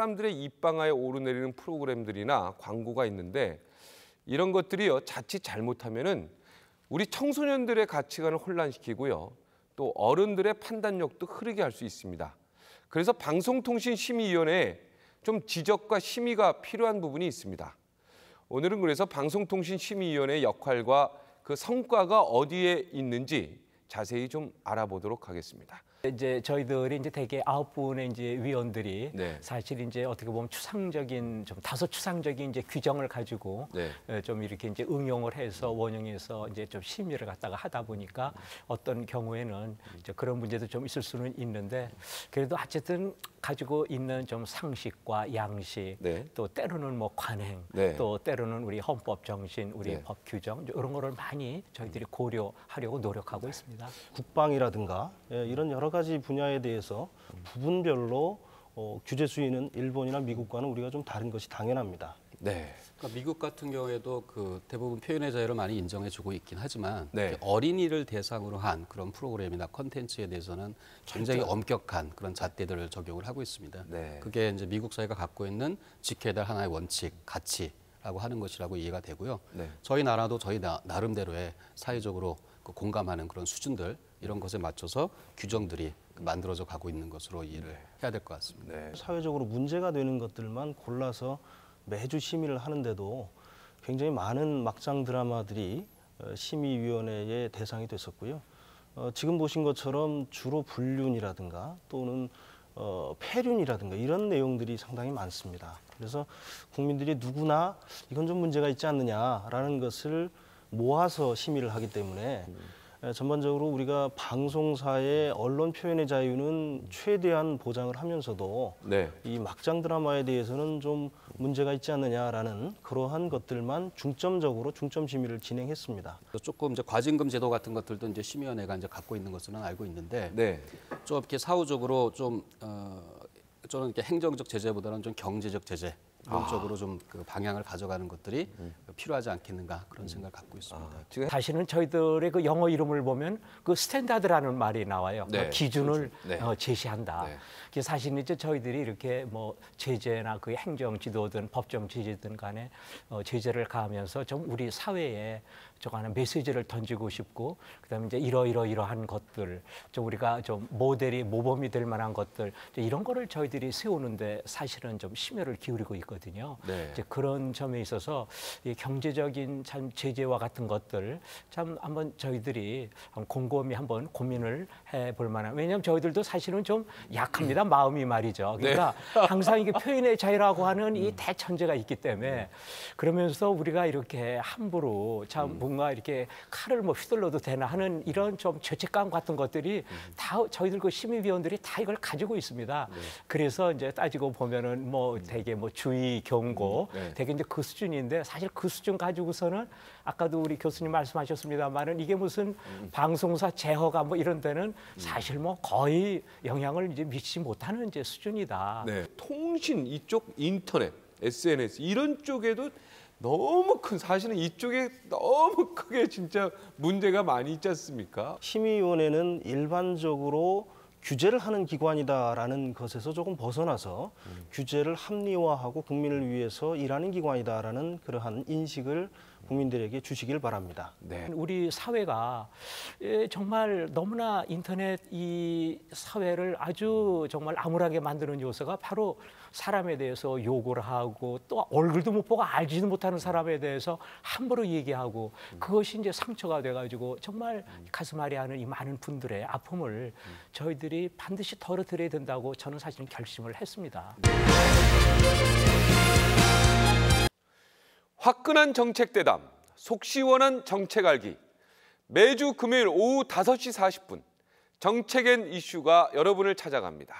사람들의 입방아에 오르내리는 프로그램들이나 광고가 있는데 이런 것들이요 자칫 잘못하면은 우리 청소년들의 가치관을 혼란시키고요 또 어른들의 판단력도 흐르게 할 수 있습니다. 그래서 방송통신심의위원회에 좀 지적과 심의가 필요한 부분이 있습니다. 오늘은 그래서 방송통신심의위원회의 역할과 그 성과가 어디에 있는지 자세히 좀 알아보도록 하겠습니다. 이제 저희들이 이제 대개 9분의 이제 위원들이 네. 사실 이제 어떻게 보면 추상적인 좀 다소 추상적인 이제 규정을 가지고 좀 이렇게 이제 응용을 해서 원형해서 이제 좀 심의를 갖다가 하다 보니까 어떤 경우에는 이제 그런 문제도 좀 있을 수는 있는데 그래도 어쨌든 가지고 있는 좀 상식과 양식 또 때로는 뭐 관행 또 때로는 우리 헌법 정신 우리 법 규정 이런 거를 많이 저희들이 고려하려고 노력하고 있습니다. 국방이라든가 이런 여러 가지 분야에 대해서 부분별로 규제 수위는 일본이나 미국과는 우리가 좀 다른 것이 당연합니다. 네. 그러니까 미국 같은 경우에도 그 대부분 표현의 자유를 많이 인정해주고 있긴 하지만 어린이를 대상으로 한 그런 프로그램이나 컨텐츠에 대해서는 굉장히 엄격한 그런 잣대들을 적용을 하고 있습니다. 그게 이제 미국 사회가 갖고 있는 지켜야 될 하나의 원칙, 가치라고 하는 것이라고 이해가 되고요. 저희 나라도 저희 나름대로의 사회적으로 공감하는 그런 수준들 이런 것에 맞춰서 규정들이 만들어져 가고 있는 것으로 이해를 해야 될 것 같습니다. 사회적으로 문제가 되는 것들만 골라서 매주 심의를 하는데도 굉장히 많은 막장 드라마들이 심의위원회의 대상이 됐었고요. 지금 보신 것처럼 주로 불륜이라든가 또는 폐륜이라든가 이런 내용들이 상당히 많습니다. 그래서 국민들이 누구나 이건 좀 문제가 있지 않느냐라는 것을 모아서 심의를 하기 때문에 전반적으로 우리가 방송사의 언론 표현의 자유는 최대한 보장을 하면서도 이 막장 드라마에 대해서는 좀 문제가 있지 않느냐라는 그러한 것들만 중점적으로 중점 심의를 진행했습니다. 조금 이제 과징금 제도 같은 것들도 이제 심의위원회가 이제 갖고 있는 것은 알고 있는데 좀 이렇게 사후적으로 좀 저는 이렇게 행정적 제재보다는 좀 경제적 제재 이런 쪽으로 좀 그 방향을 가져가는 것들이 필요하지 않겠는가 그런 생각을 갖고 있습니다. 다시는 저희들의 그 영어 이름을 보면 그 스탠다드라는 말이 나와요. 기준을 제시한다. 사실 이제 저희들이 이렇게 뭐 제재나 그 행정 지도든 법정 제재든 간에 제재를 가하면서 좀 우리 사회에 저거는 메시지를 던지고 싶고 그다음에 이제 이러한 것들 좀 우리가 좀 모범이 될 만한 것들 이런 거를 저희들이 세우는데 사실은 좀 심혈을 기울이고 있거든요. 이제 그런 점에 있어서 이 경제적인 참 제재와 같은 것들 참 한번 저희들이 곰곰이 한번 고민을 해볼 만한 왜냐하면 저희들도 사실은 좀 약합니다. 마음이 말이죠. 그러니까 항상 이게 표현의 자유라고 하는 이 대천재가 있기 때문에 그러면서 우리가 이렇게 함부로 참 뭔가 이렇게 칼을 뭐 휘둘러도 되나 하는 이런 좀 죄책감 같은 것들이 다 저희들 그 심의위원들이 다 이걸 가지고 있습니다. 그래서 이제 따지고 보면은 뭐 되게 뭐 주의 경고 되게 이제 그 수준인데 사실 그 수준 가지고서는 아까도 우리 교수님 말씀하셨습니다만은 이게 무슨 방송사 제허가 뭐 이런 데는 사실 뭐 거의 영향을 이제 미치지 못하는 이제 수준이다. 통신 이쪽 인터넷, SNS 이런 쪽에도 너무 사실은 이쪽에 너무 크게 진짜 문제가 많이 있지 않습니까? 심의위원회는 일반적으로 규제를 하는 기관이다라는 것에서 조금 벗어나서 규제를 합리화하고 국민을 위해서 일하는 기관이다라는 그러한 인식을 국민들에게 주시길 바랍니다. 우리 사회가 정말 너무나 인터넷 이 사회를 아주 정말 암울하게 만드는 요소가 바로 사람에 대해서 욕을 하고 또 얼굴도 못 보고 알지도 못하는 사람에 대해서 함부로 얘기하고 그것이 이제 상처가 돼가지고 정말 가슴 아리하는 이 많은 분들의 아픔을 저희들이 반드시 덜어드려야 된다고 저는 사실은 결심을 했습니다. 화끈한 정책 대담, 속 시원한 정책 알기. 매주 금요일 오후 5시 40분 정책엔 이슈가 여러분을 찾아갑니다.